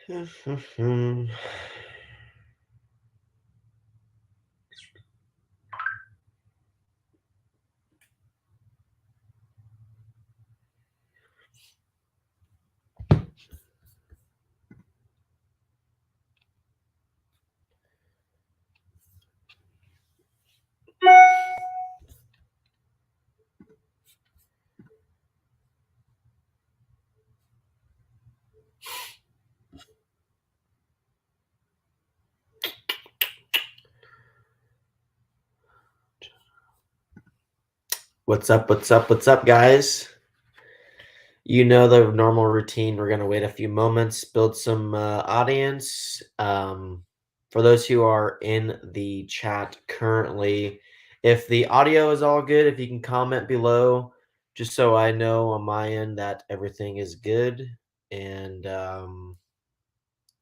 What's up? What's up? What's up, guys? You know the normal routine. We're going to wait a few moments, build some audience. For those who are in the chat currently, if the audio is all good, if you can comment below, just so I know on my end that everything is good and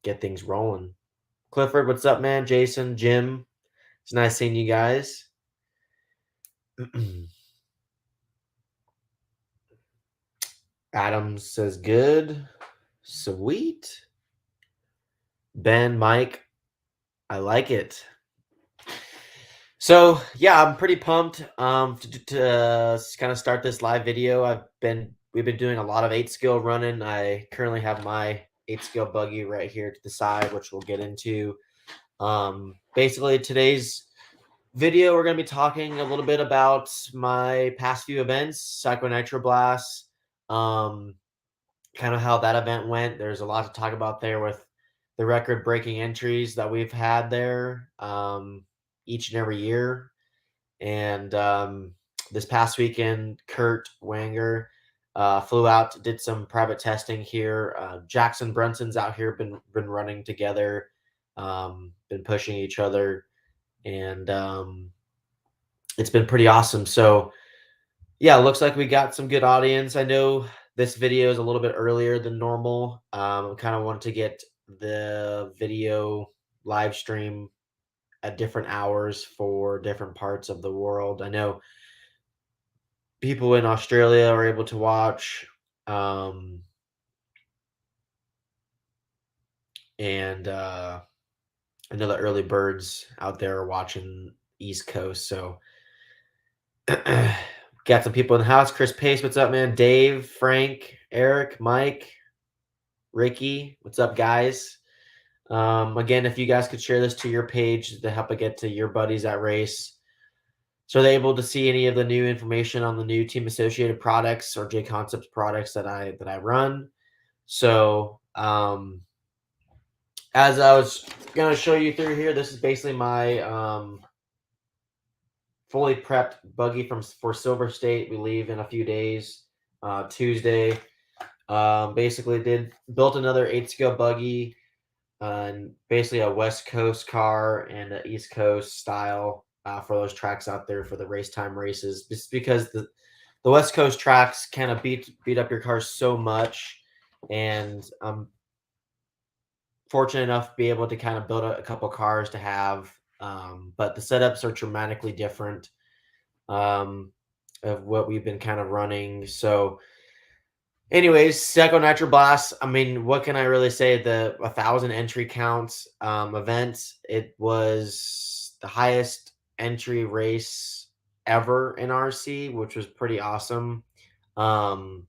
get things rolling. Clifford, what's up, man? Jason, Jim, it's nice seeing you guys. Adam says good. Sweet. Ben, Mike, I like it. So yeah, I'm pretty pumped to kind of start this live video. We've been doing a lot of 8-skill running. I currently have my 8-skill buggy right here to the side, which we'll get into. Basically today's video, we're going to be talking a little bit about my past few events, Psycho Nitro Blast, kind of how that event went. There's a lot to talk about there with the record-breaking entries that we've had there each and every year. And this past weekend, Kurt Wanger flew out, did some private testing here. Jackson Brunson's out here, been running together, been pushing each other, and it's been pretty awesome. So yeah, looks like we got some good audience. I know this video is a little bit earlier than normal. I kind of wanted to get the video live stream at different hours for different parts of the world. I know people in Australia are able to watch, and I know the early birds out there are watching East Coast. So got some people in the house. Chris Pace, what's up, man? Dave, Frank, Eric, Mike, Ricky, what's up, guys? Again, if you guys could share this to your page to help it get to your buddies at race, so they're able to see any of the new information on the new team associated products or J Concepts products that I run. So as I was gonna show you through here, this is basically my fully prepped buggy for Silver State. We leave in a few days, Tuesday. Basically built another 8-skill buggy, and basically a West Coast car and an East Coast style for those tracks out there for the race time races. Just because the West Coast tracks kind of beat up your cars so much, and I'm fortunate enough to be able to kind of build a couple cars to have. But the setups are dramatically different of what we've been kind of running. So anyways, Psycho Nitro Blast. I mean, what can I really say? The 1,000 entry counts event. It was the highest entry race ever in RC, which was pretty awesome. The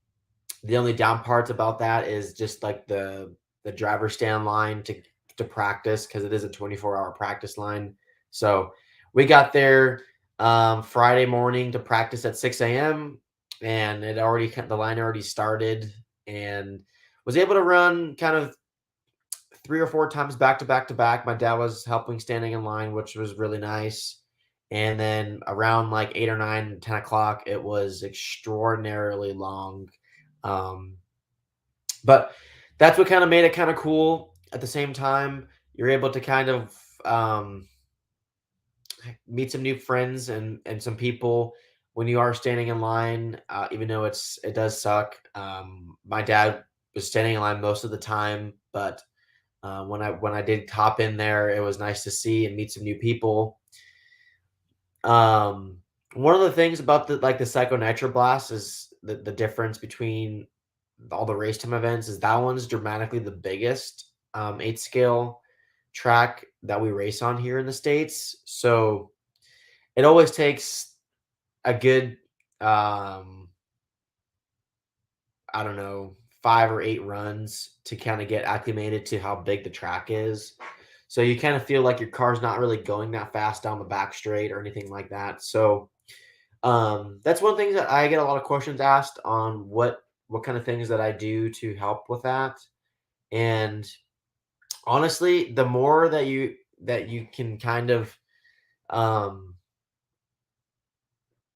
only down parts about that is just like the driver stand line to practice, because it is a 24-hour practice line. So we got there Friday morning to practice at 6 a.m. and the line already started, and was able to run kind of 3 or 4 times back to back to back. My dad was helping standing in line, which was really nice. And then around like 8 or 9, 10 o'clock, it was extraordinarily long. But that's what kind of made it kind of cool. At the same time, you're able to kind of meet some new friends and some people when you are standing in line, even though it does suck. My dad was standing in line most of the time, but when I did hop in there, it was nice to see and meet some new people. One of the things about the Psycho Nitro Blast is the difference between all the race time events is that one's dramatically the biggest. eight scale track that we race on here in the States. So it always takes a good, um, I don't know, 5 or 8 runs to kind of get acclimated to how big the track is. So you kind of feel like your car's not really going that fast down the back straight or anything like that. So that's one thing that I get a lot of questions asked on what kind of things that I do to help with that. And honestly, the more that you can kind of um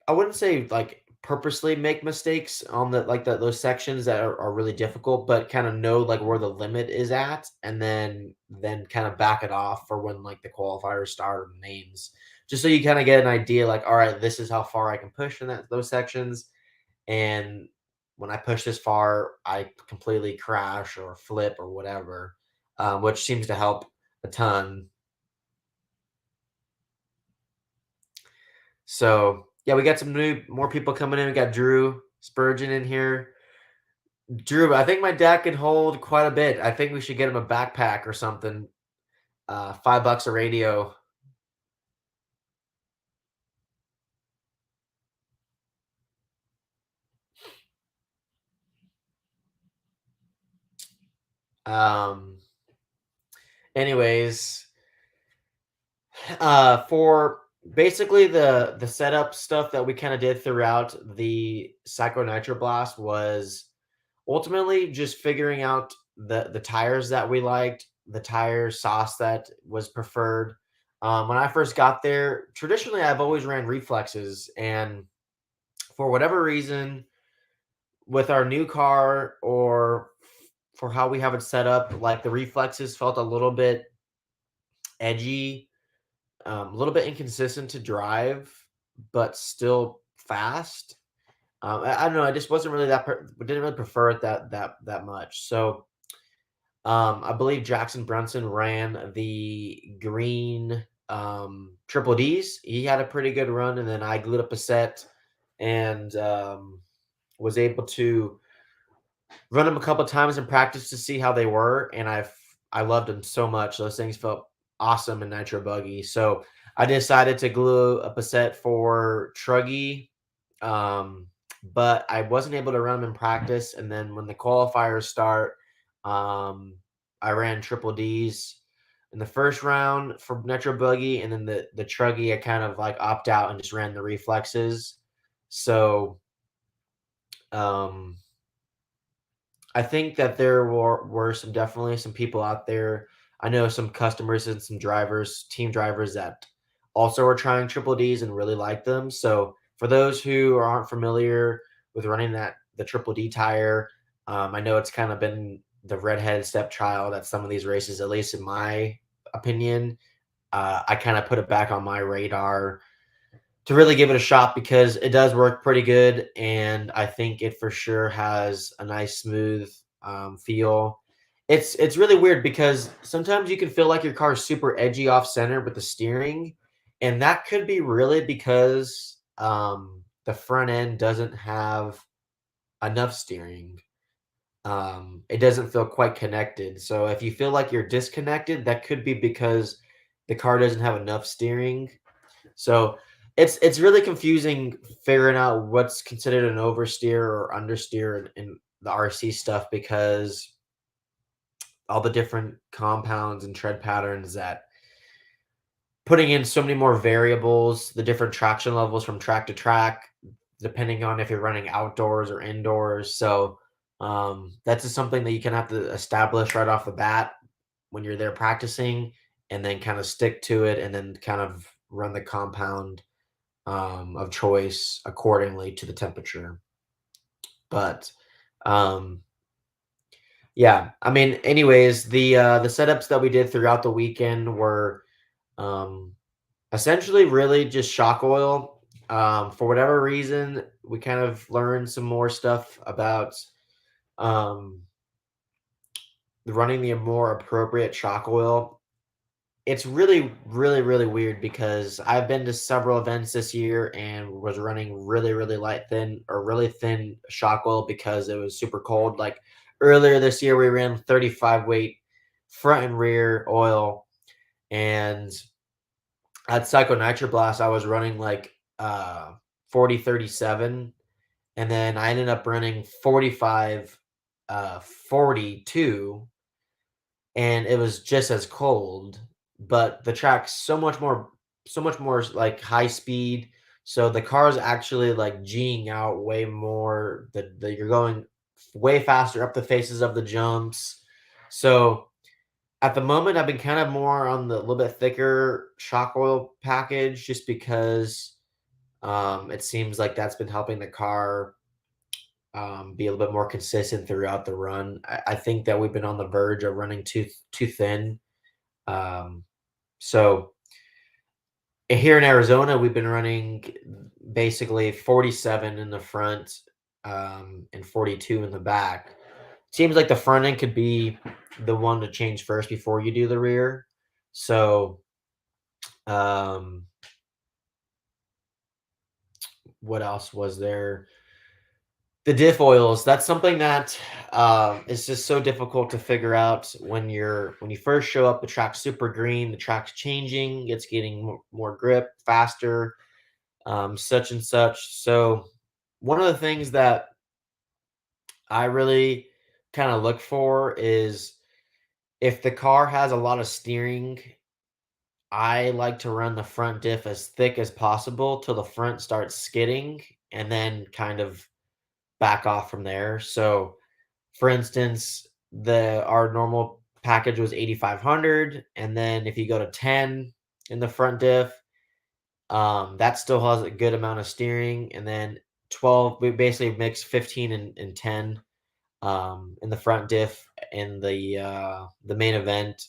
I wouldn't say like purposely make mistakes on those sections that are really difficult, but kind of know like where the limit is at, and then kind of back it off for when like the qualifiers start or the mains, just so you kind of get an idea. Like, all right, this is how far I can push in those sections, and when I push this far, I completely crash or flip or whatever, which seems to help a ton. So yeah, we got some more people coming in. We got Drew Spurgeon in here. Drew, I think my dad can hold quite a bit. I think we should get him a backpack or something. $5 a radio. Um, anyways, for basically the setup stuff that we kind of did throughout the Psycho Nitro Blast was ultimately just figuring out the tires that we liked, the tire sauce that was preferred. When I first got there, traditionally I've always ran reflexes, and for whatever reason, with our new car or for how we have it set up, like the reflexes felt a little bit edgy, a little bit inconsistent to drive, but still fast. I don't know. I just wasn't really didn't really prefer it that much. So I believe Jackson Brunson ran the green triple D's. He had a pretty good run, and then I glued up a set and was able to run them a couple times in practice to see how they were, and I loved them so much. Those things felt awesome in nitro buggy. So I decided to glue up a set for Truggy, um, but I wasn't able to run them in practice. And then when the qualifiers start, um, I ran triple D's in the first round for nitro buggy, and then the Truggy I kind of like opt out and just ran the reflexes. So um I think that there were some definitely some people out there. I know some customers and some drivers, team drivers that also are trying triple Ds and really like them. So for those who aren't familiar with running the triple D tire, I know it's kind of been the redhead stepchild at some of these races, at least in my opinion. I kind of put it back on my radar to really give it a shot because it does work pretty good, and I think it for sure has a nice smooth feel. It's really weird because sometimes you can feel like your car is super edgy off center with the steering, and that could be really because the front end doesn't have enough steering. It doesn't feel quite connected. So if you feel like you're disconnected, that could be because the car doesn't have enough steering. So it's really confusing figuring out what's considered an oversteer or understeer in the RC stuff because all the different compounds and tread patterns that putting in so many more variables, the different traction levels from track to track, depending on if you're running outdoors or indoors. So that's just something that you can have to establish right off the bat when you're there practicing, and then kind of stick to it, and then kind of run the compound of choice accordingly to the temperature. But um, yeah, I mean, anyways, the setups that we did throughout the weekend were um, essentially really just shock oil. For whatever reason, we kind of learned some more stuff about um, running the more appropriate shock oil. It's really, really, really weird because I've been to several events this year and was running really, really light thin or really thin shock oil because it was super cold. Like earlier this year, we ran 35 weight front and rear oil, and at Psycho Nitro Blast, I was running like 40-37, and then I ended up running 45 42, and it was just as cold, but the track's so much more like high speed. So the car's actually like G'ing out way more. The You're going way faster up the faces of the jumps. So at the moment, I've been kind of more on the little bit thicker shock oil package just because it seems like that's been helping the car be a little bit more consistent throughout the run. I think that we've been on the verge of running too thin. Um, so here in Arizona, we've been running basically 47 in the front, and 42 in the back. Seems like the front end could be the one to change first before you do the rear. So, um, what else was there? The diff oils, that's something that is just so difficult to figure out when you first show up. The track's super green, the track's changing, it's getting more grip, faster, such and such. So, one of the things that I really kind of look for is if the car has a lot of steering, I like to run the front diff as thick as possible till the front starts skidding and then kind of back off from there. So, for instance, the our normal package was 8,500, and then if you go to 10 in the front diff, that still has a good amount of steering, and then 12, we basically mix 15 and 10 in the front diff in the main event.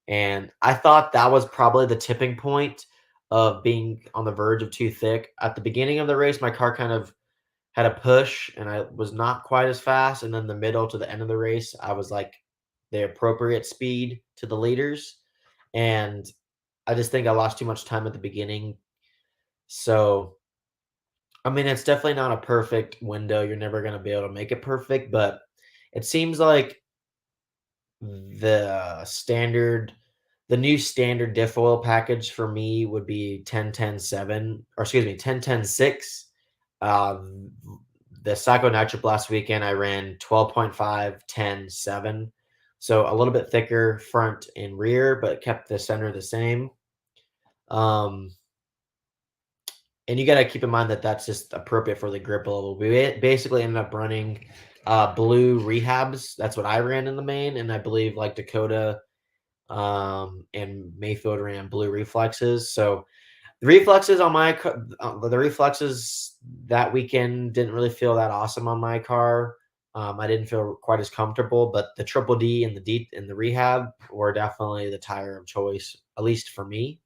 And I thought that was probably the tipping point of being on the verge of too thick. At the beginning of the race, my car kind of had a push and I was not quite as fast. And then the middle to the end of the race, I was like the appropriate speed to the leaders. And I just think I lost too much time at the beginning. So, I mean, it's definitely not a perfect window. You're never going to be able to make it perfect, but it seems like the standard the new standard diff oil package for me would be 10-10-7, or excuse me, 10-10-6. Um, the Psycho Nitrop last weekend, I ran 12.5-10-7. So a little bit thicker front and rear, but kept the center the same. Um, and you got to keep in mind that that's just appropriate for the grip level. We basically ended up running blue rehabs. That's what I ran in the main. And I believe like Dakota and Mayfield ran blue reflexes. So the reflexes that weekend didn't really feel that awesome on my car. I didn't feel quite as comfortable, but the triple D and the D and the rehab were definitely the tire of choice, at least for me.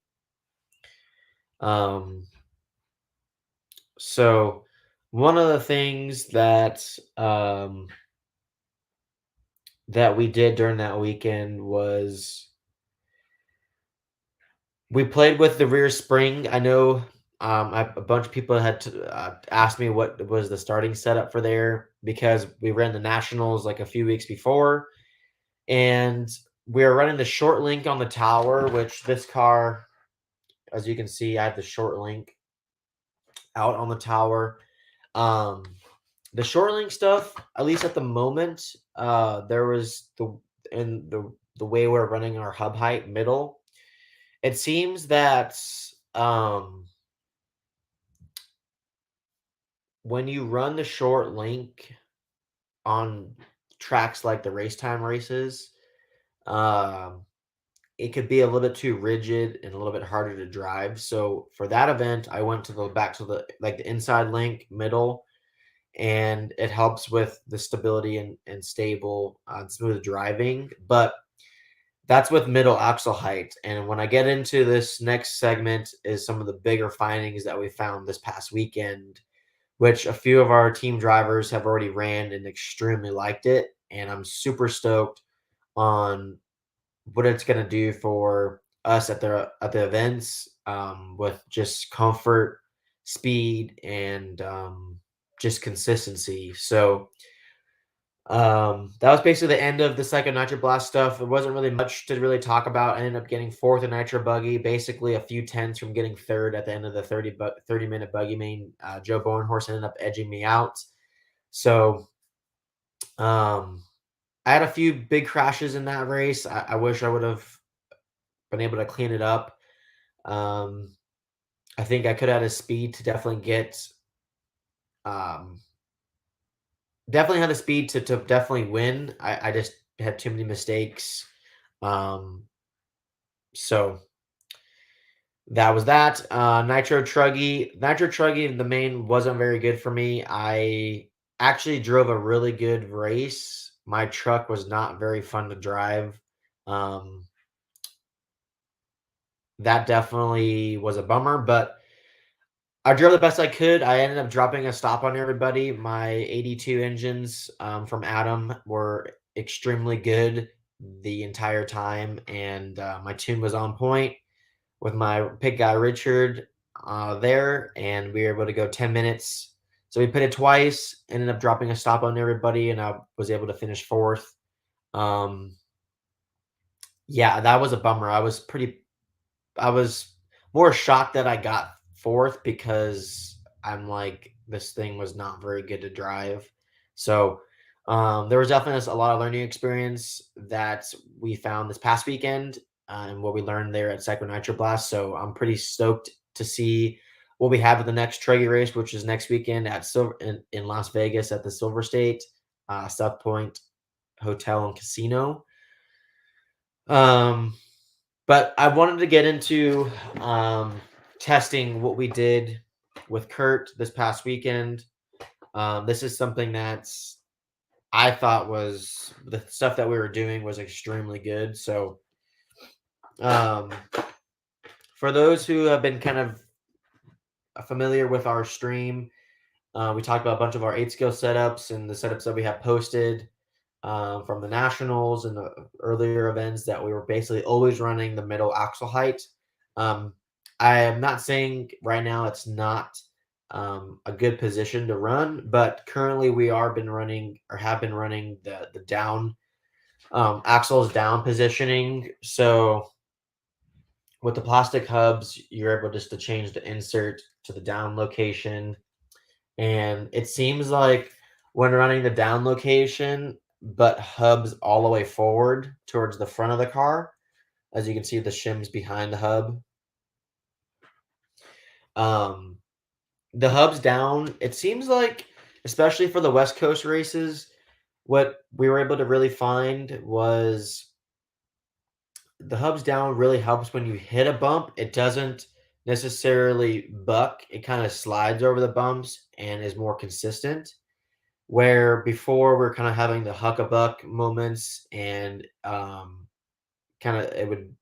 Um, so one of the things that we did during that weekend was we played with the rear spring. I know a bunch of people had to ask me what was the starting setup for there because we ran the nationals like a few weeks before, and we were running the short link on the tower. Which this car, as you can see, I have the short link out on the tower. Um, the short link stuff, at least at the moment, there was the way we're running our hub height middle. It seems that um when you run the short link on tracks like the race time races, um, it could be a little bit too rigid and a little bit harder to drive. So for that event, I went to the back to the inside link middle, and it helps with the stability and stable smooth driving. But that's with middle axle height. And when I get into this next segment, is some of the bigger findings that we found this past weekend, which a few of our team drivers have already ran and extremely liked it. And I'm super stoked on what it's going to do for us at the events, with just comfort, speed, and just consistency. So That was basically the end of the second Nitro Blast stuff. There wasn't really much to really talk about. I ended up getting fourth in Nitro Buggy, basically a few tenths from getting third at the end of the 30-minute buggy main. Joe Bornhorst ended up edging me out. So um, I had a few big crashes in that race. I wish I would have been able to clean it up. Um, I think I could have had a speed to um, definitely had the speed to definitely win. I just had too many mistakes. Um, so that was that. Nitro Truggy, the main wasn't very good for me. I actually drove a really good race. My truck was not very fun to drive. Um, that definitely was a bummer, but I drove the best I could. I ended up dropping a stop on everybody. My 82 engines from Adam were extremely good the entire time, and my tune was on point with my pit guy Richard there, and we were able to go 10 minutes. So we pitted twice, ended up dropping a stop on everybody, and I was able to finish fourth. Um, yeah, that was a bummer. I was more shocked that I got fourth because I'm like, this thing was not very good to drive. So there was definitely a lot of learning experience that we found this past weekend and what we learned there at Cycle Nitro Blast. So I'm pretty stoked to see what we have at the next Truggy race, which is next weekend at in Las Vegas at the Silver State South Point Hotel and Casino. Um, but I wanted to get into testing what we did with Kurt this past weekend. This is something that's I thought was the stuff that we were doing was extremely good. So, um, for those who have been kind of familiar with our stream, we talked about a bunch of our 8 skill setups and the setups that we have posted from the nationals and the earlier events that we were basically always running the middle axle height. Um, I am not saying right now it's not a good position to run, but currently we are been running or have been running the down axles down positioning. So with the plastic hubs, you're able just to change the insert to the down location. And it seems like when running the down location, but hubs all the way forward towards the front of the car, as you can see the shims behind the hub. Um, the hubs down, it seems like, especially for the West Coast races, what we were able to really find was the hubs down really helps when you hit a bump. It doesn't necessarily buck, it kind of slides over the bumps and is more consistent. Where before we're kind of having the huck-a-buck moments and kind of it would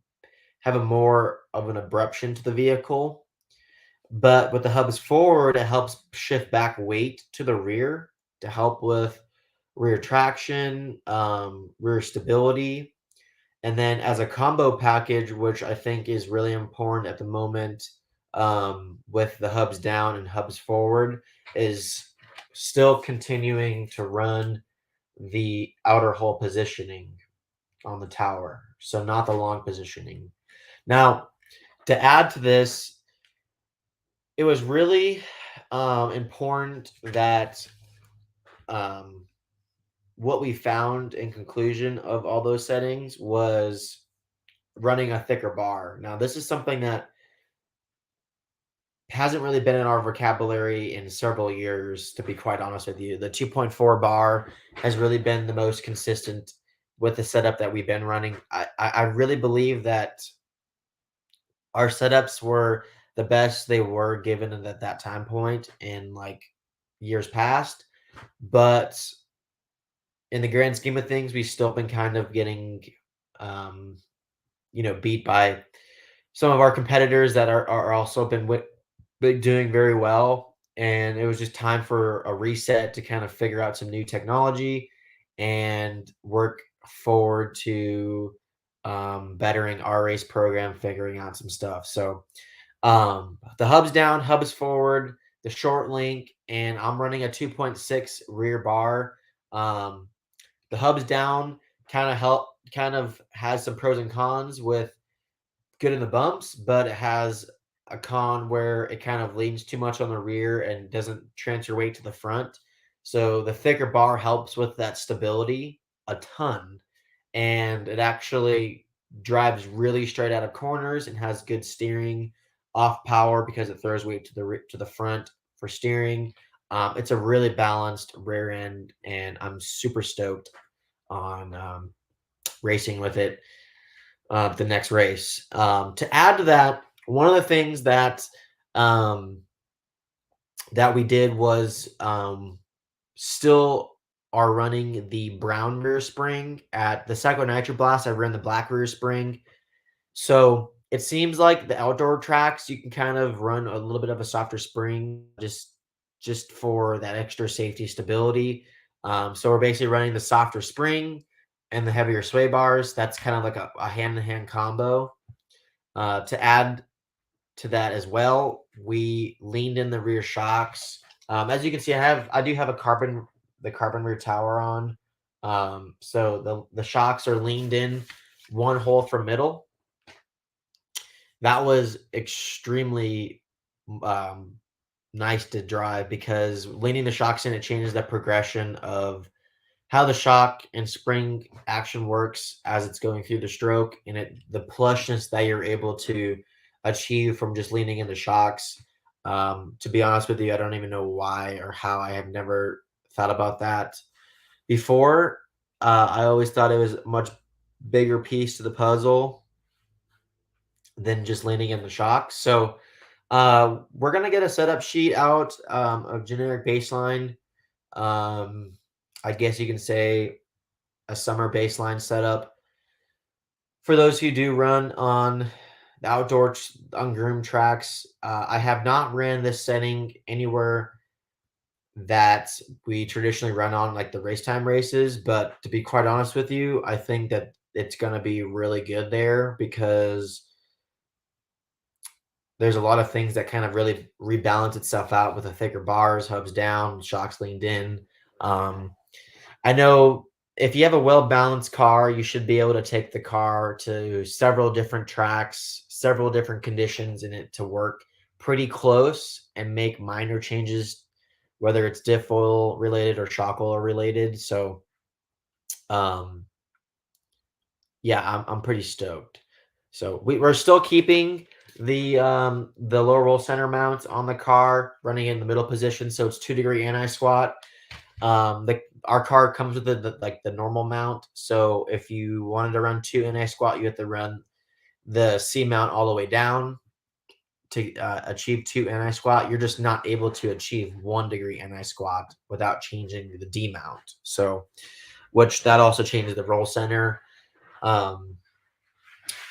have a more of an abruption to the vehicle. But with the hubs forward, it helps shift back weight to the rear to help with rear traction, rear stability. And then as a combo package, which I think is really important at the moment, with the hubs down and hubs forward, is still continuing to run the outer hull positioning on the tower. So not the long positioning. Now, to add to this, it was really important that um, what we found in conclusion of all those settings was running a thicker bar. Now, this is something that hasn't really been in our vocabulary in several years, to be quite honest with you. The 2.4 bar has really been the most consistent with the setup that we've been running. I really believe that our setups were the best they were given at that time point in like years past. But in the grand scheme of things, we've still been kind of getting, um, beat by some of our competitors that are also been doing very well. And it was just time for a reset to kind of figure out some new technology and work forward to bettering our race program, figuring out some stuff. So the hub's down, hub's forward, the short link, and I'm running a 2.6 rear bar. Um, The hubs down kind of has some pros and cons with good in the bumps, but it has a con where it kind of leans too much on the rear and doesn't transfer weight to the front. So the thicker bar helps with that stability a ton, and it actually drives really straight out of corners and has good steering off power because it throws weight to the front for steering. It's a really balanced rear end, and I'm super stoked on racing with it the next race. To add to that, one of the things um, that we did was still are running the brown rear spring at the Cycle Nitro Blast. I ran the black rear spring, so it seems like the outdoor tracks you can kind of run a little bit of a softer spring just for that extra safety stability. So we're basically running the softer spring and the heavier sway bars. That's kind of like a hand-in-hand combo. To add to that as well, we leaned in the rear shocks. As you can see, I do have the carbon rear tower on. So the shocks are leaned in one hole from middle. That was extremely um, nice to drive because leaning the shocks in, it changes the progression of how the shock and spring action works as it's going through the stroke, and the plushness that you're able to achieve from just leaning in the shocks. To be honest with you, I don't even know why or how. I have never thought about that before. I always thought it was a much bigger piece to the puzzle than just leaning in the shocks. So we're gonna get a setup sheet out of generic baseline. Um, I guess you can say a summer baseline setup for those who do run on the outdoor ungroomed tracks. I have not ran this setting anywhere that we traditionally run on, like the race time races, but to be quite honest with you, I think that it's going to be really good there because there's a lot of things that kind of really rebalance itself out with the thicker bars, hubs down, shocks leaned in. Um, I know if you have a well-balanced car, you should be able to take the car to several different tracks, several different conditions in it to work pretty close and make minor changes, whether it's diff oil related or shock oil related. So, um, yeah, I'm pretty stoked. So we're still keeping the lower roll center mount on the car, running in the middle position, so it's 2-degree anti-squat. Our car comes with the normal mount. So if you wanted to run 2 anti-squat, you have to run the C mount all the way down to achieve 2 anti-squat. You're just not able to achieve 1-degree anti-squat without changing the D mount. So, which that also changes the roll center.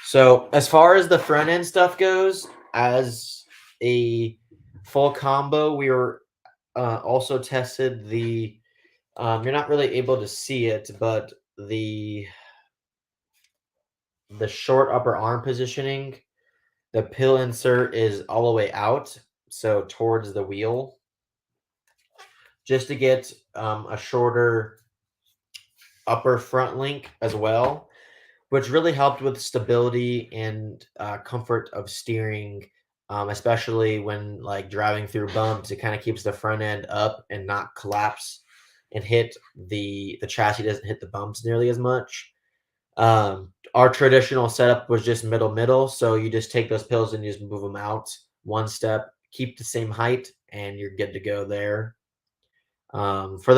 So as far as the front end stuff goes, as a full combo, we were also tested the you're not really able to see it, but the short upper arm positioning, the pill insert is all the way out, so towards the wheel, just to get a shorter upper front link as well, which really helped with stability and comfort of steering, especially when like driving through bumps. It kind of keeps the front end up and not collapse and hit the chassis doesn't hit the bumps nearly as much. Our traditional setup was just middle, so you just take those pills and you just move them out one step, keep the same height, and you're good to go there. For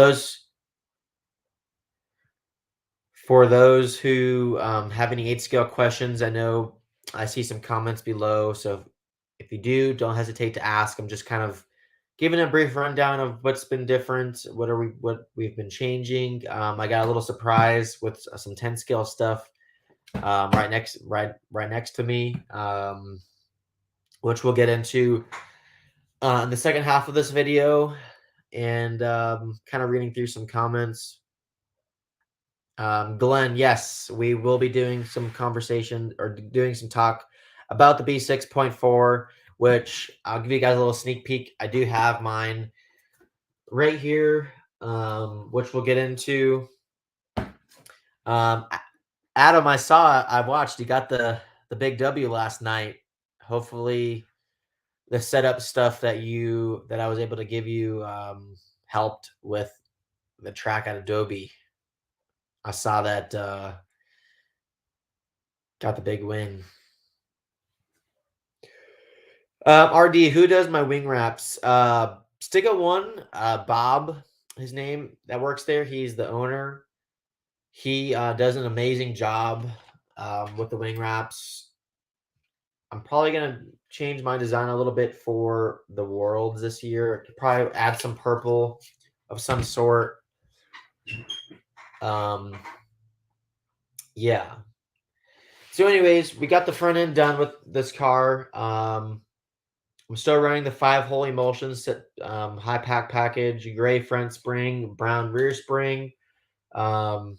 those who have any 8-scale questions, I know I see some comments below, so if you do, don't hesitate to ask. I'm just kind of giving a brief rundown of what's been different, what we've been changing. I got a little surprise with some 10-scale stuff right next to me, which we'll get into in the second half of this video, and kind of reading through some comments. Glenn, yes, we will be doing some conversation or doing some talk about the B6.4, which I'll give you guys a little sneak peek. I do have mine right here, which we'll get into. Um, Adam, I watched. You got the big W last night. Hopefully, the setup stuff that I was able to give you helped with the track at Adobe. I saw that got the big win. RD, who does my wing wraps? Stiga One, Bob, his name that works there. He's the owner. He does an amazing job with the wing wraps. I'm probably gonna change my design a little bit for the worlds this year. Probably add some purple of some sort. Um, yeah. So, anyways, we got the front end done with this car. I'm still running the 5-hole emulsions, high pack package, gray front spring, brown rear spring. Um,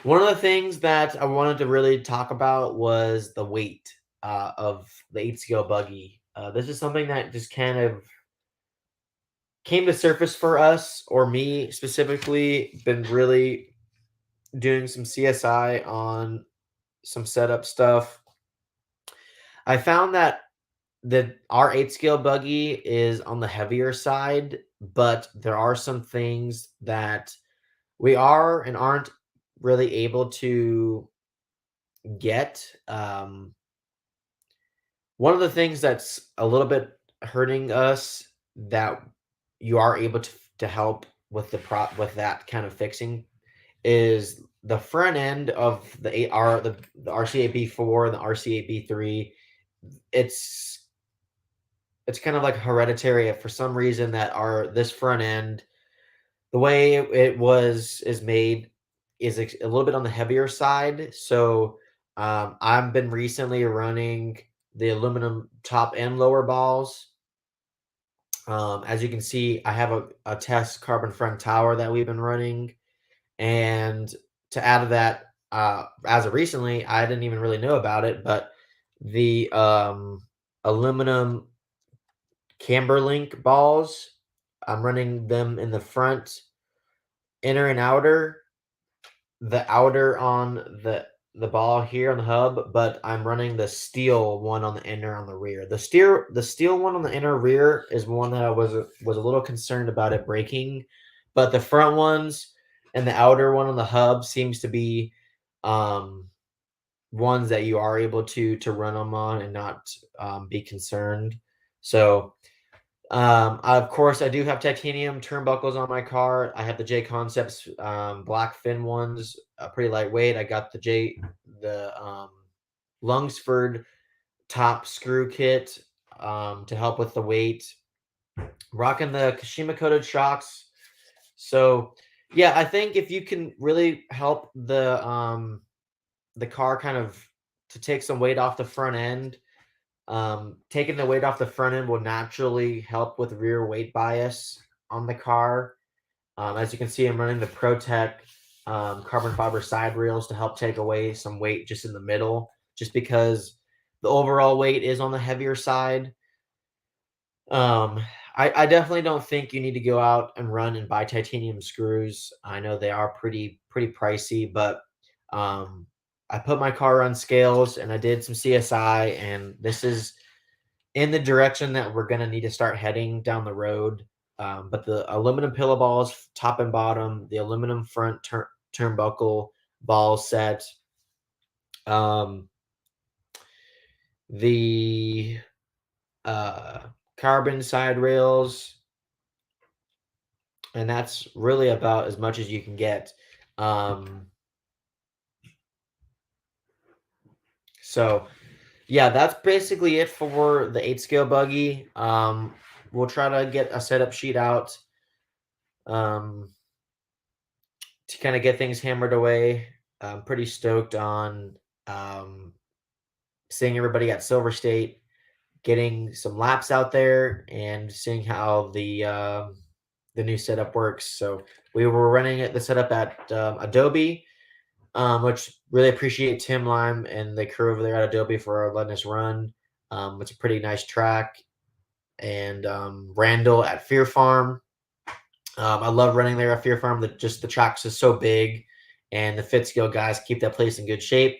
One of the things that I wanted to really talk about was the weight of the 8-scale buggy. This is something that just kind of came to surface for us, or me specifically. Been really doing some CSI on some setup stuff. I found that our 8-scale buggy is on the heavier side, but there are some things that we are and aren't really able to get. One of the things that's a little bit hurting us that you are able to help with with that kind of fixing is the front end of the RCAB4 and the RCAB3. It's it's kind of like hereditary for some reason that our this front end, the way it was is made is a little bit on the heavier side. So I've been recently running the aluminum top and lower balls. As you can see, I have a test carbon front tower that we've been running. And to add to that, as of recently, I didn't even really know about it, but the aluminum Camberlink balls, I'm running them in the front, inner and outer, the outer on the ball here on the hub, but I'm running the steel one on the inner on the rear. The steel one on the inner rear is one that I was a little concerned about it breaking, but the front ones and the outer one on the hub seems to be um, ones that you are able to run them on and not be concerned. So of course, I do have titanium turnbuckles on my car. I have the J Concepts black fin ones, pretty lightweight. I got the Lungsford top screw kit to help with the weight. Rocking the Kashima coated shocks. So yeah, I think if you can really help the car kind of to take some weight off the front end, taking the weight off the front end will naturally help with rear weight bias on the car. As you can see, I'm running the ProTech carbon fiber side rails to help take away some weight just in the middle, just because the overall weight is on the heavier side. Um, I definitely don't think you need to go out and run and buy titanium screws. I know they are pretty pricey, but I put my car on scales and I did some CSI, and this is in the direction that we're going to need to start heading down the road. But the aluminum pillow balls, top and bottom, the aluminum front turnbuckle ball set, um, the uh, carbon side rails, and that's really about as much as you can get. Um, so yeah, that's basically it for the 8-scale buggy. We'll try to get a setup sheet out um, to kind of get things hammered away. I'm pretty stoked on um, seeing everybody at Silver State, getting some laps out there, and seeing how the new setup works. So we were running the setup at Adobe, which really appreciate Tim Lime and the crew over there at Adobe for letting us run. It's a pretty nice track. And Randall at Fear Farm. I love running there at Fear Farm. The track's is so big, and the fit skill guys keep that place in good shape.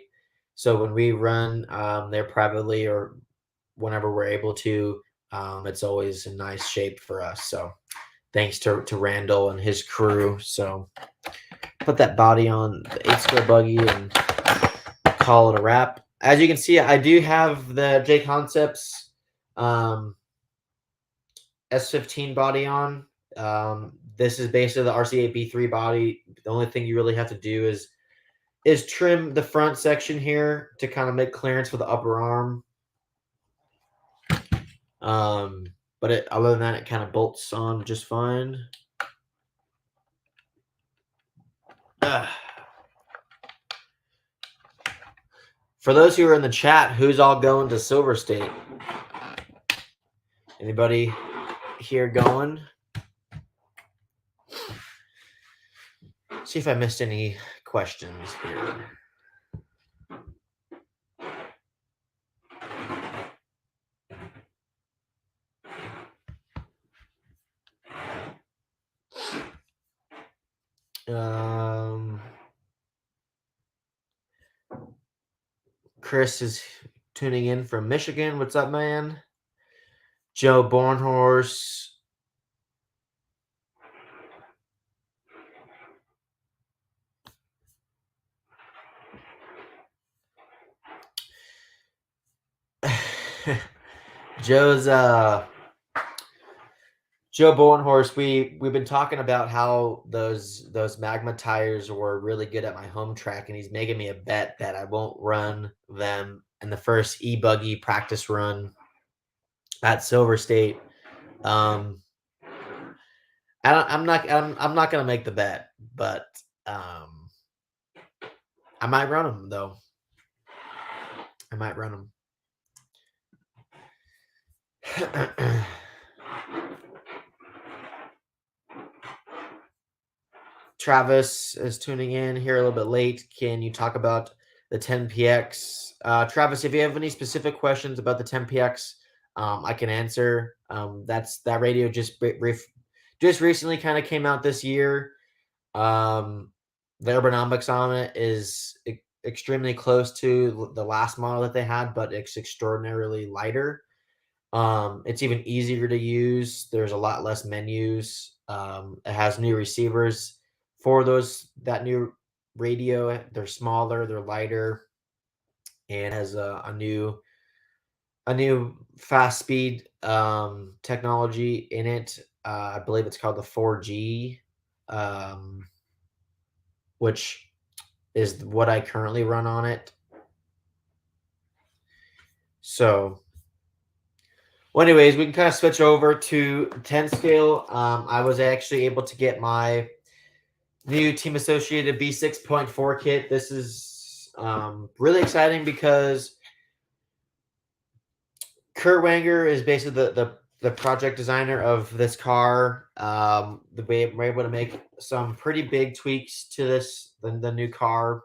So when we run there privately or whenever we're able to, it's always in nice shape for us. So thanks to Randall and his crew. So put that body on the 8-skill buggy and call it a wrap. As you can see, I do have the J Concepts S15 body on. This is basically the RC8B3 body. The only thing you really have to do is trim the front section here to kind of make clearance for the upper arm. But other than that, it kind of bolts on just fine. For those who are in the chat, who's all going to Silver State? Anybody here going? See if I missed any questions here. Chris is tuning in from Michigan. What's up, man? Joe Bornhorse. Joe's Joe Bornhorse, we've been talking about how those Magma tires were really good at my home track, and he's making me a bet that I won't run them in the first e-buggy practice run at Silver State. I'm not gonna make the bet, but I might run them though. I might run them. Travis is tuning in here a little bit late. Can you talk about the 10PX? Travis, if you have any specific questions about the 10PX, I can answer. That radio just recently kind of came out this year. The ergonomics on it is extremely close to the last model that they had, but it's extraordinarily lighter. It's even easier to use. There's a lot less menus. It has new receivers for that new radio. They're smaller, they're lighter, and has a new fast speed technology in it. I believe it's called the 4G, which is what I currently run on it. So, well, anyways, we can kind of switch over to 10 scale. I was actually able to get my new Team Associated B6.4 kit. This is really exciting because Kurt Wanger is basically the project designer of this car. We're able to make some pretty big tweaks to the new car.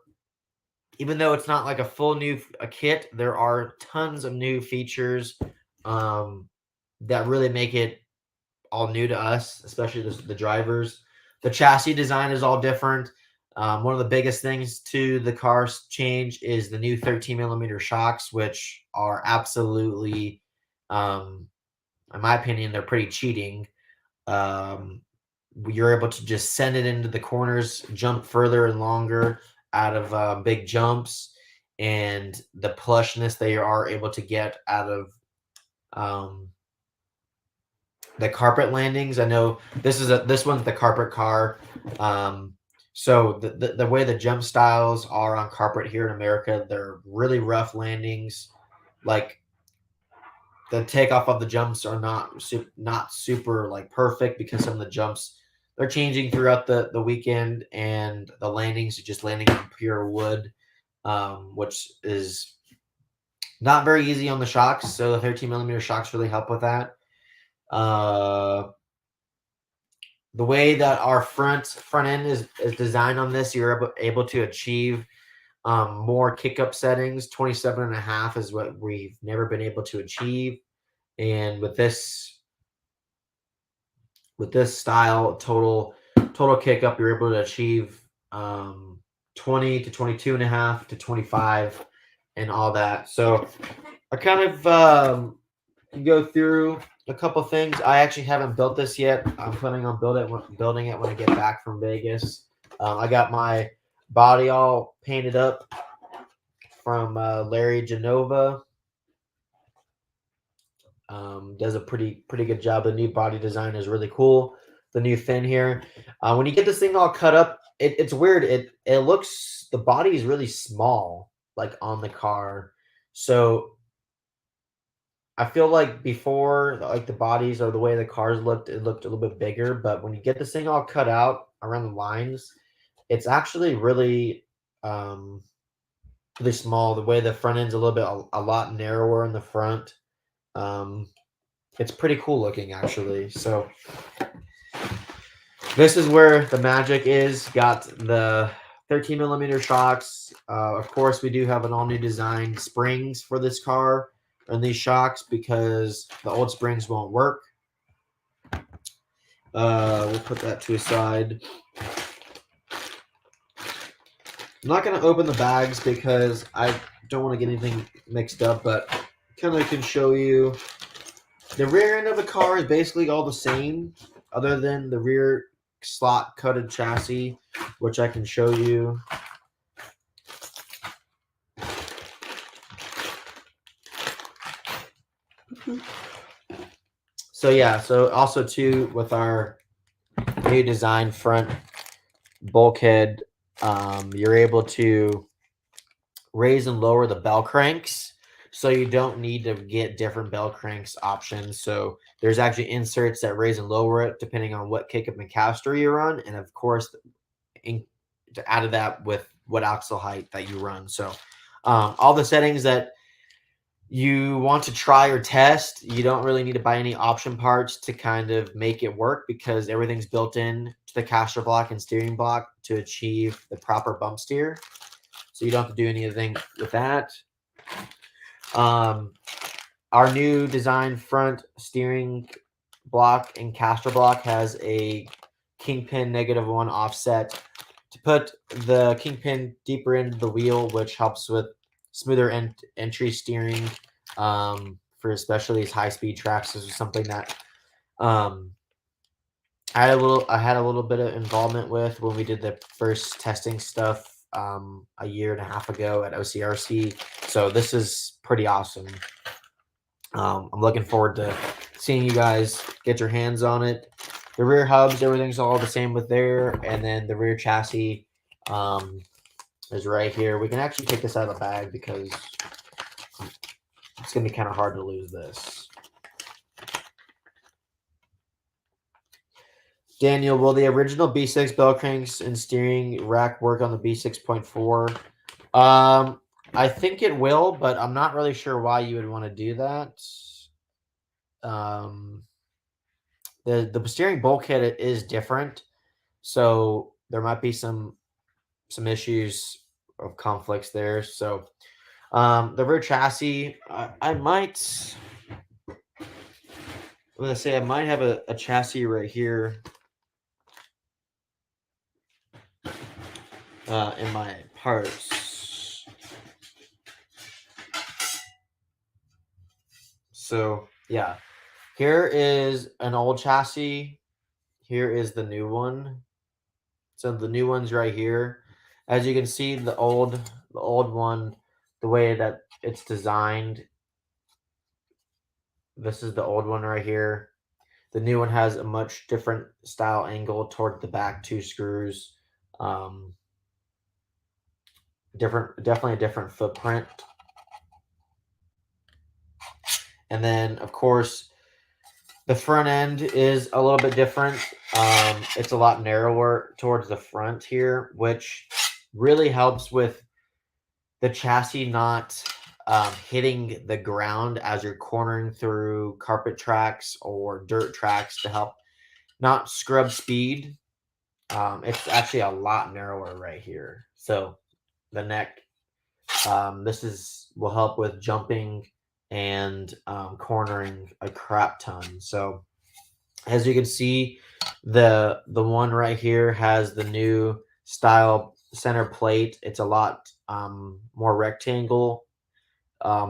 Even though it's not like a full new kit, there are tons of new features that really make it all new to us, especially the drivers. The chassis design is all different. One of the biggest things to the car's change is the new 13 millimeter shocks, which are absolutely, in my opinion, they're pretty cheating. You're able to just send it into the corners, jump further and longer out of big jumps, and the plushness they are able to get out of the carpet landings. I know this one's the carpet car. So the way the jump styles are on carpet here in America, they're really rough landings. Like the takeoff of the jumps are not super like perfect because some of the jumps they're changing throughout the weekend, and the landings are just landing on pure wood, which is not very easy on the shocks. So the 13 millimeter shocks really help with that. The way that our front end is designed on this, you're able to achieve more kick-up settings. 27.5 is what we've never been able to achieve. And with this style, total kick-up, you're able to achieve 20 to 22.5 to 25 and all that. So I kind of go through a couple things. I actually haven't built this yet. I'm planning on building it when I get back from Vegas. I got my body all painted up from Larry Genova. Does a pretty good job. The new body design is really cool. The new fin here. When you get this thing all cut up, it's weird. It looks, the body is really small, like on the car. So I feel like before, like the bodies or the way the cars looked, it looked a little bit bigger. But when you get this thing all cut out around the lines, it's actually really really small. The way the front end's a little bit a lot narrower in the front. Um, it's pretty cool looking actually. So this is where the magic is. Got the 13mm shocks. Of course, we do have an all new design springs for this car and these shocks because the old springs won't work. We'll put that to a side. I'm not going to open the bags because I don't want to get anything mixed up, but kind of can show you. The rear end of the car is basically all the same, other than the rear slot coated chassis, which I can show you. So yeah, so also too with our new design front bulkhead, you're able to raise and lower the bell cranks, so you don't need to get different bell cranks options. So there's actually inserts that raise and lower it depending on what kick-up and caster you run, and of course to add to that with what axle height that you run. So all the settings that you want to try or test, you don't really need to buy any option parts to kind of make it work because everything's built in to the caster block and steering block to achieve the proper bump steer. So you don't have to do anything with that. Our new design front steering block and caster block has a kingpin -1 offset to put the kingpin deeper into the wheel, which helps with smoother entry steering for especially these high-speed tracks. This is something that I had a little bit of involvement with when we did the first testing stuff a year and a half ago at OCRC. So this is pretty awesome. I'm looking forward to seeing you guys get your hands on it. The rear hubs, everything's all the same with there, and then the rear chassis is right here. We can actually take this out of the bag because it's going to be kind of hard to lose this. Daniel, will the original B6 bell cranks and steering rack work on the B6.4? I think it will, but I'm not really sure why you would want to do that. The steering bulkhead is different, so there might be some issues of conflicts there. So the rear chassis, I might. I'm gonna say I might have a chassis right here in my parts. So yeah, here is an old chassis. Here is the new one. So the new one's right here. As you can see, the old one, the way that it's designed. This is the old one right here. The new one has a much different style angle toward the back two screws. Definitely a different footprint. And then, of course, the front end is a little bit different. It's a lot narrower towards the front here, which really helps with the chassis not hitting the ground as you're cornering through carpet tracks or dirt tracks to help not scrub speed. It's actually a lot narrower right here. So the neck, this will help with jumping and cornering a crap ton. So as you can see, the one right here has the new style center plate. It's a lot more rectangle.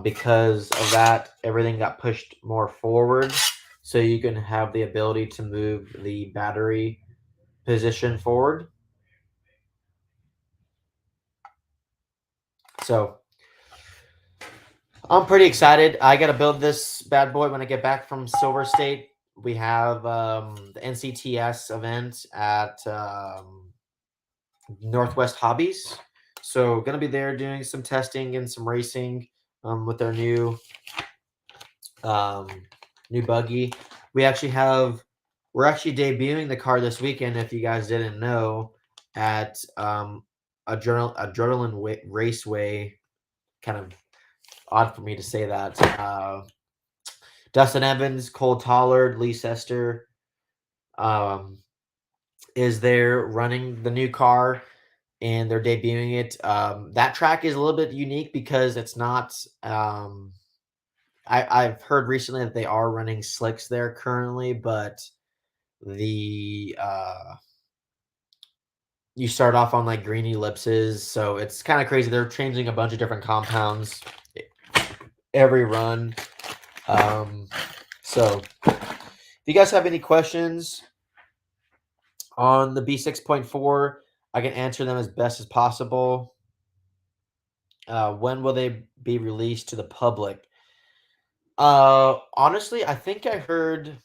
Because of that, everything got pushed more forward, so you can have the ability to move the battery position forward. So I'm pretty excited. I got to build this bad boy when I get back from Silver State. We have the NCTS event at Northwest Hobbies. So going to be there doing some testing and some racing with their um, new buggy. We're actually debuting the car this weekend. If you guys didn't know, at Adrenaline Raceway. Kind of odd for me to say that. Dustin Evans, Cole Tollard, Lee Sester um, is there running the new car, and they're debuting it. That track is a little bit unique because it's not. I've heard recently that they are running slicks there currently, but the you start off on like green ellipses, so it's kind of crazy. They're changing a bunch of different compounds every run. So if you guys have any questions on the B6.4, I can answer them as best as possible. When will they be released to the public? Honestly, I think I heard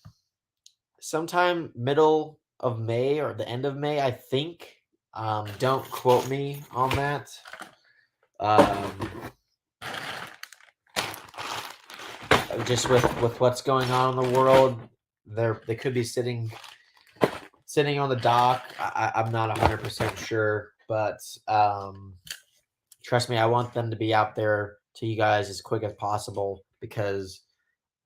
sometime middle of May or the end of May, I think. Don't quote me on that. Just with what's going on in the world, they could be sitting on the dock. I'm not 100% sure, but trust me, I want them to be out there to you guys as quick as possible because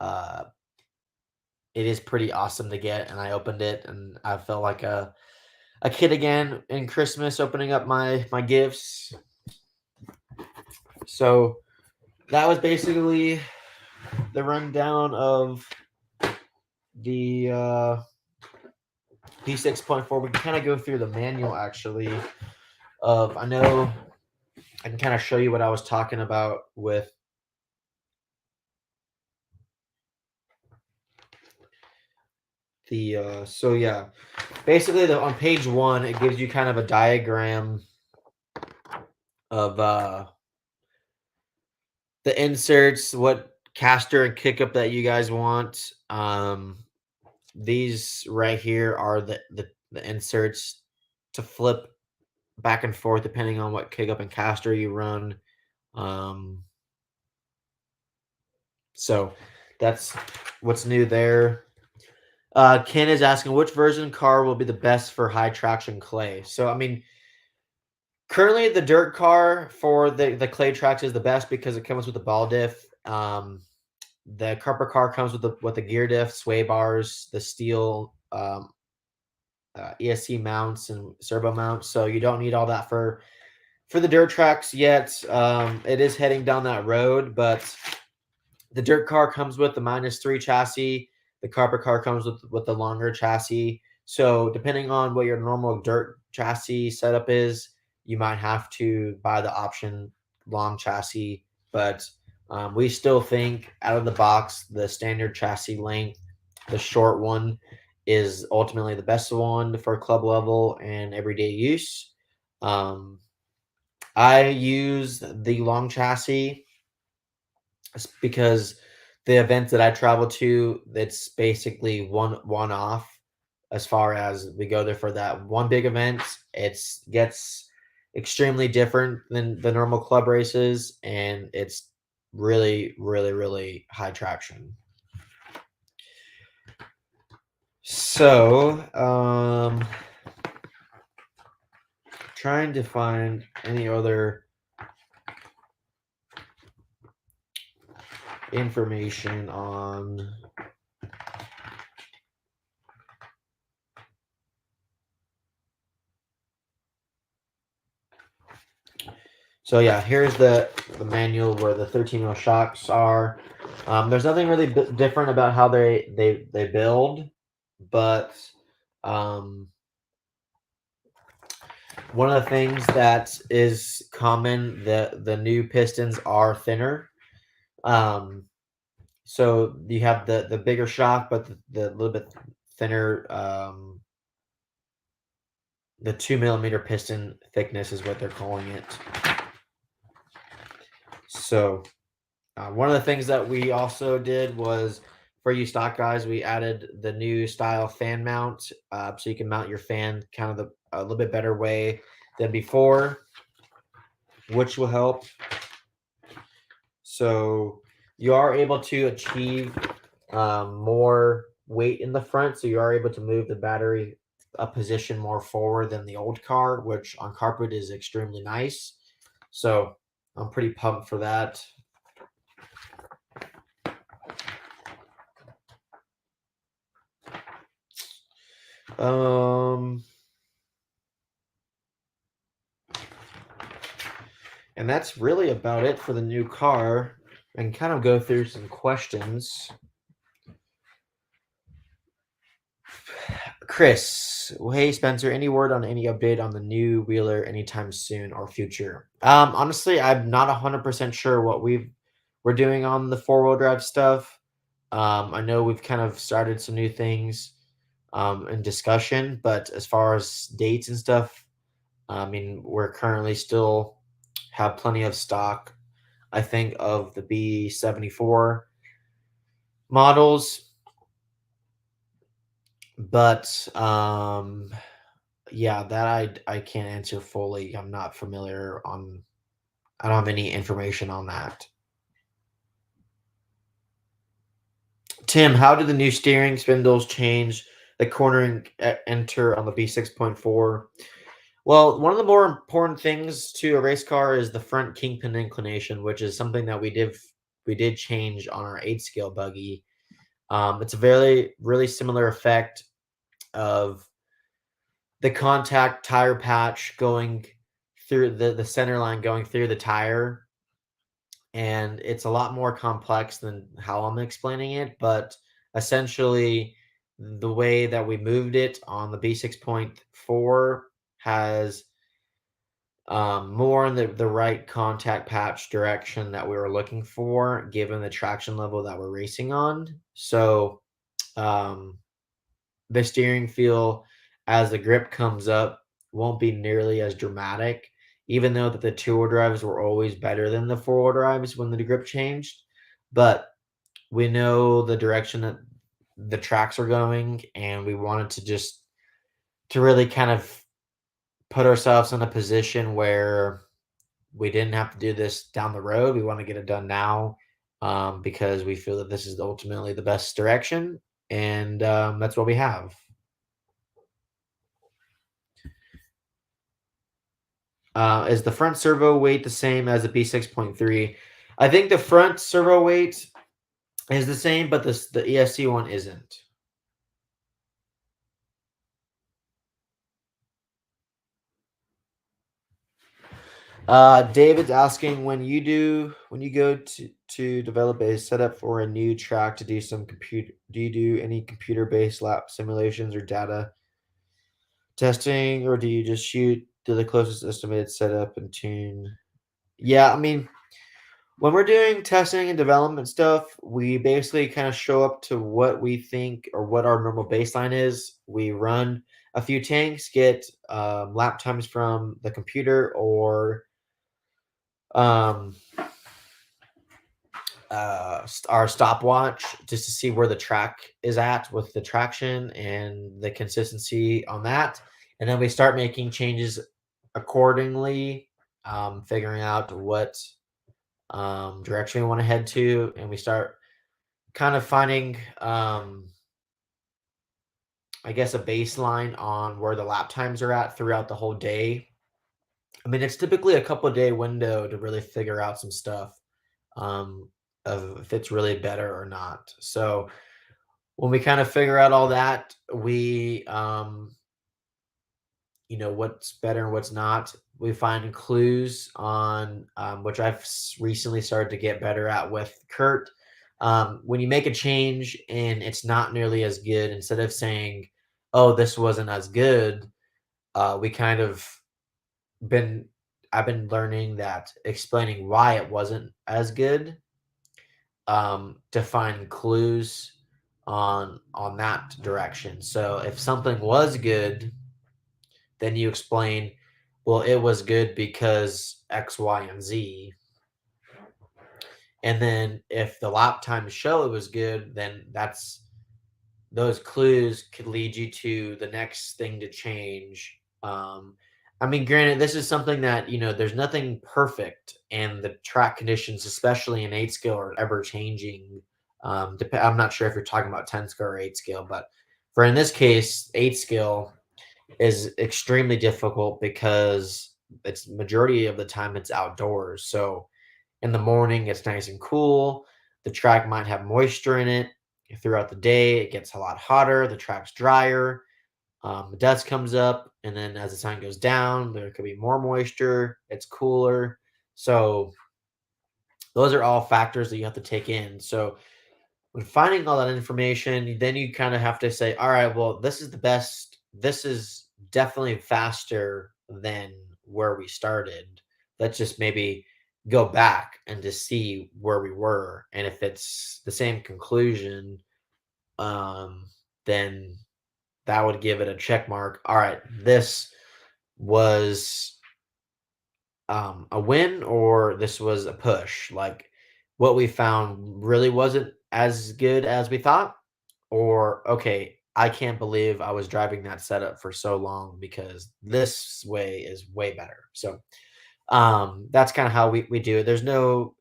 it is pretty awesome to get. And I opened it, and I felt like a kid again in Christmas, opening up my gifts. So that was basically the rundown of the P6.4. We can kind of go through the manual actually. I know I can kind of show you what I was talking about with the so yeah, basically on page 1 it gives you kind of a diagram of the inserts, what caster and kick up that you guys want. These right here are the inserts to flip back and forth depending on what kick up and caster you run. So that's what's new there. Ken is asking which version car will be the best for high traction clay. So I mean, currently the dirt car for the clay tracks is the best because it comes with the ball diff. The Carper car comes with the gear diff, sway bars, the steel ESC mounts and servo mounts. So you don't need all that for the dirt tracks yet. It is heading down that road, but the dirt car comes with the -3 chassis. The Carper car comes with the longer chassis. So depending on what your normal dirt chassis setup is, you might have to buy the option long chassis. But we still think out of the box, the standard chassis length, the short one, is ultimately the best one for club level and everyday use. I use the long chassis because the events that I travel to, it's basically one off. As far as we go there for that one big event, it's gets extremely different than the normal club races, and it's really, really, really high traction. So, trying to find any other information on so yeah, here's the manual where the 13-wheel shocks are. There's nothing really different about how they build, but One of the things that is common, the new pistons are thinner. Um, so you have the bigger shock, but the little bit thinner. The 2 millimeter piston thickness is what they're calling it. So one of the things that we also did was for you stock guys, we added the new style fan mount, so you can mount your fan kind of a little bit better way than before, which will help. So you are able to achieve more weight in the front, so you are able to move the battery a position more forward than the old car, which on carpet is extremely nice. So I'm pretty pumped for that. Um, and that's really about it for the new car. And kind of go through some questions. Chris, well, hey Spencer, any word on any update on the new Wheeler anytime soon or future? Honestly, I'm not 100% sure what we're doing on the four-wheel drive stuff. I know we've kind of started some new things in discussion, but as far as dates and stuff, I mean, we're currently still have plenty of stock, I think, of the B74 models, but yeah, that I can't answer fully. I'm not familiar on. I don't have any information on that. Tim, how did the new steering spindles change the cornering enter on the B6.4? Well, one of the more important things to a race car is the front kingpin inclination, which is something that we did change on our 8 scale buggy. It's a very really similar effect of the contact tire patch going through the center line going through the tire, and it's a lot more complex than how I'm explaining it, but essentially the way that we moved it on the B6.4 has more in the right contact patch direction that we were looking for, given the traction level that we're racing on. So um, the steering feel as the grip comes up won't be nearly as dramatic, even though that the two-wheel drives were always better than the four-wheel drives when the grip changed. But we know the direction that the tracks are going, and we wanted to just to really kind of put ourselves in a position where we didn't have to do this down the road. We want to get it done now because we feel that this is ultimately the best direction, and that's what we have. Is the front servo weight the same as the B6.3? I think the front servo weight is the same, but the ESC one isn't. David's asking when you go to develop a setup for a new track to do some computer. Do you do any computer based lap simulations or data testing, or do you just shoot to the closest estimated setup and tune? Yeah, I mean, when we're doing testing and development stuff, we basically kind of show up to what we think or what our normal baseline is. We run a few tanks, get lap times from the computer or um, our stopwatch just to see where the track is at with the traction and the consistency on that. And then we start making changes accordingly, figuring out what direction we want to head to, and we start kind of finding, I guess, a baseline on where the lap times are at throughout the whole day. I mean, it's typically a couple day window to really figure out some stuff um, of if it's really better or not. So when we kind of figure out all that, we what's better and what's not. We find clues on which recently started to get better at with Kurt. When you make a change and it's not nearly as good, instead of saying, "Oh, this wasn't as good," we kind of been I've been learning that explaining why it wasn't as good, to find clues on that direction. So if something was good, then you explain, well, it was good because X, Y, and Z. And then if the lap times show it was good, then those clues could lead you to the next thing to change. I mean, granted, this is something that, there's nothing perfect, and the track conditions, especially in eight scale, are ever changing. I'm not sure if you're talking about 10 scale or eight scale, but for in this case, eight scale is extremely difficult because it's majority of the time it's outdoors. So in the morning, it's nice and cool. The track might have moisture in it. Throughout the day, it gets a lot hotter. The track's drier. The dust comes up, and then as the sun goes down, there could be more moisture. It's cooler. So those are all factors that you have to take in. So when finding all that information, then you kind of have to say, all right, well, this is the best. This is definitely faster than where we started. Let's just maybe go back and just see where we were. And if it's the same conclusion, um, then that would give it a check mark. All right, this was a win, or this was a push. Like what we found really wasn't as good as we thought, or okay, I can't believe I was driving that setup for so long because this way is way better. So that's kind of how we do it. There's no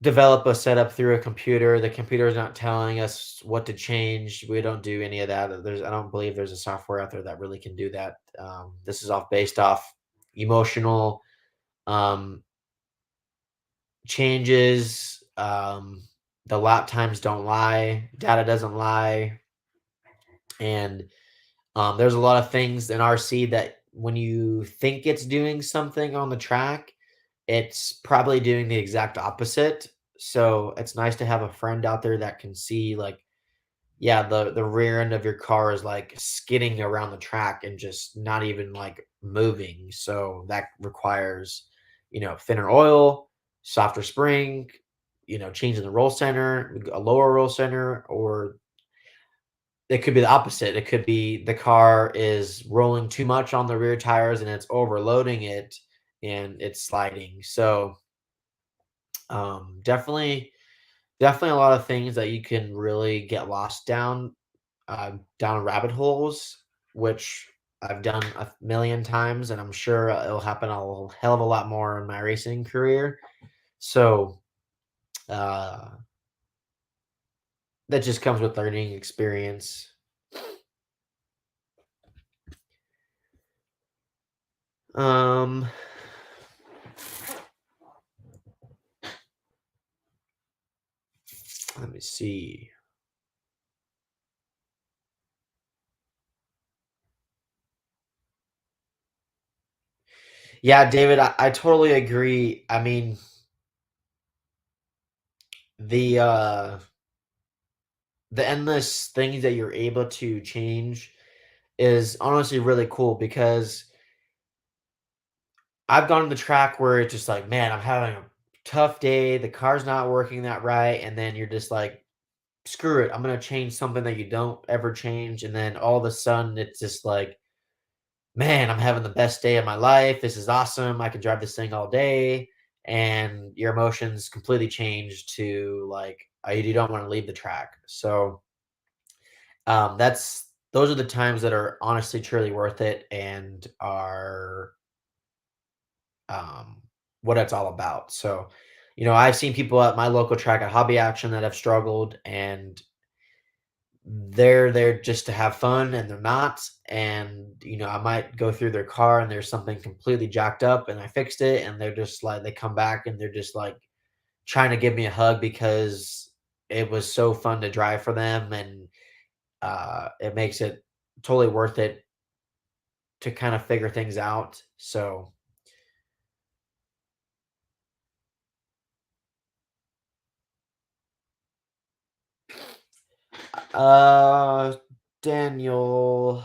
develop a setup through a computer. The computer is not telling us what to change. We don't do any of that. I don't believe there's a software out there that really can do that. This is all based off emotional um, changes. The lap times don't lie. Data doesn't lie. And there's a lot of things in RC that when you think it's doing something on the track, it's probably doing the exact opposite. So it's nice to have a friend out there that can see, like, yeah, the rear end of your car is like skidding around the track and just not even like moving. So that requires, thinner oil, softer spring, changing the roll center, a lower roll center, or it could be the opposite. It could be the car is rolling too much on the rear tires and it's overloading it and it's sliding. So definitely a lot of things that you can really get lost down rabbit holes, which I've done a million times, and I'm sure it'll happen a hell of a lot more in my racing career. So uh, that just comes with learning experience. Um, Let me see. Yeah, David, I totally agree. I mean, the uh, the endless things that you're able to change is honestly really cool because I've gone to the track where it's just like, man, I'm having a tough day. The car's not working that right. And then you're just like, screw it. I'm going to change something that you don't ever change. And then all of a sudden, it's just like, man, I'm having the best day of my life. This is awesome. I can drive this thing all day. And your emotions completely change to like, you don't want to leave the track. So those are the times that are honestly truly worth it and are um, what it's all about. So, I've seen people at my local track at Hobby Action that have struggled, and they're there just to have fun and they're not. And, I might go through their car and there's something completely jacked up and I fixed it. And they're just like, they come back and they're just like trying to give me a hug because it was so fun to drive for them. And it makes it totally worth it to kind of figure things out. So, uh, Daniel,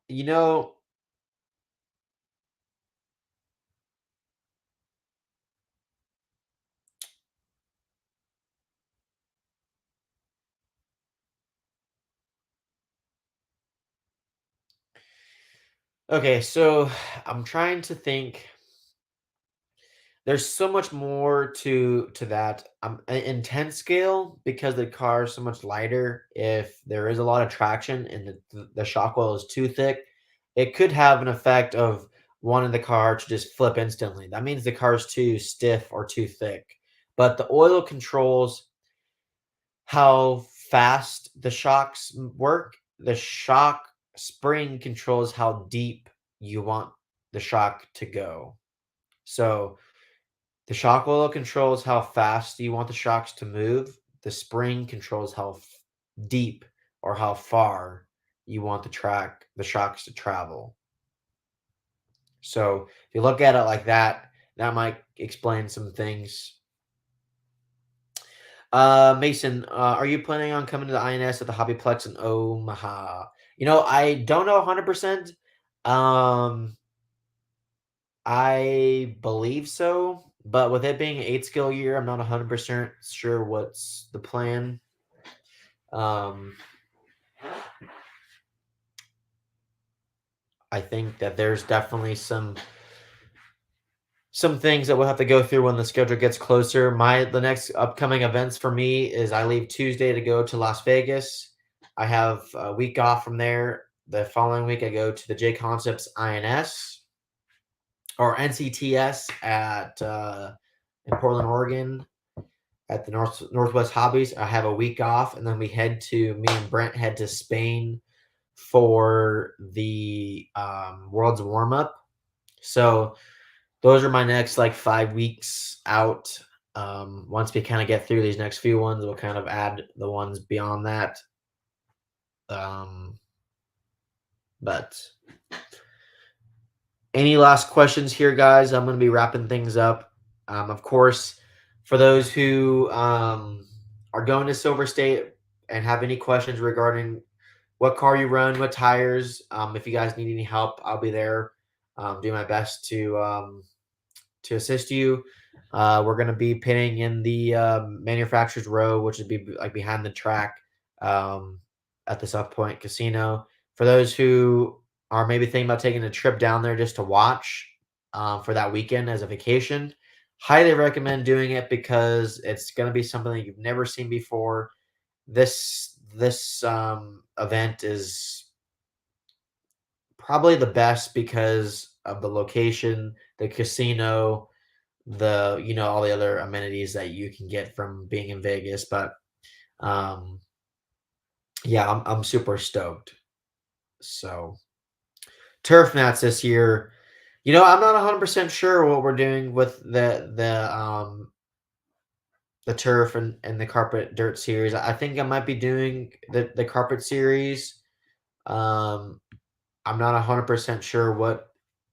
you know, Okay, so I'm trying to think. There's so much more to that. In 10 scale, because the car is so much lighter, if there is a lot of traction and the shock oil is too thick, it could have an effect of wanting the car to just flip instantly. That means the car is too stiff or too thick. But the oil controls how fast the shocks work. The shock spring controls how deep you want the shock to go. So the shock oil controls how fast you want the shocks to move. The spring controls how deep or how far you want the shocks to travel. So if you look at it like that, that might explain some things. Mason, are you planning on coming to the INS at the Hobbyplex in Omaha? I don't know 100%. Um, I believe so, but with it being an 8 skill year, I'm not 100% sure what's the plan. Um, I think that there's definitely some things that we'll have to go through when the schedule gets closer. The next upcoming events for me is I leave Tuesday to go to Las Vegas. I have a week off from there. The following week, I go to the J Concepts INS or NCTS at in Portland, Oregon, at the Northwest Hobbies. I have a week off, and then me and Brent head to Spain for the World's warm up. So those are my next like 5 weeks out. Once we kind of get through these next few ones, we'll kind of add the ones beyond that. Um, but any last questions here, guys? I'm going to be wrapping things up. Of course, for those who are going to Silver State and have any questions regarding what car you run, what tires, if you guys need any help, I'll be there. Do my best to assist you. We're going to be pitting in the manufacturer's row, which would be like behind the track at the South Point Casino. For those who are maybe thinking about taking a trip down there just to watch for that weekend as a vacation, highly recommend doing it because it's going to be something that you've never seen before. This event is probably the best because of the location, the casino, all the other amenities that you can get from being in Vegas. But um, yeah, I'm super stoked. So turf mats this year. I'm not 100% sure what we're doing with the turf and the carpet dirt series. I think I might be doing the carpet series. Um, I'm not 100% sure what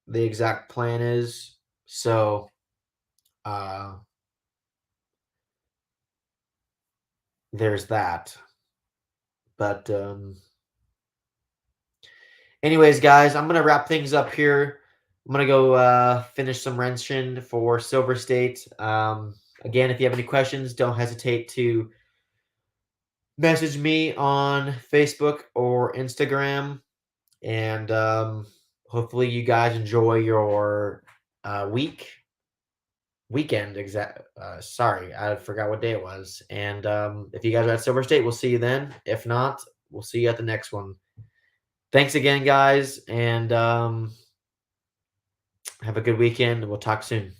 the exact plan is. So uh, there's that. But anyways, guys, I'm gonna wrap things up here. I'm gonna go finish some wrenching for Silver State. Again, if you have any questions, don't hesitate to message me on Facebook or Instagram. And hopefully, you guys enjoy your weekend. Sorry, I forgot what day it was. And if you guys are at Silver State, we'll see you then. If not, we'll see you at the next one. Thanks again, guys, and have a good weekend. We'll talk soon.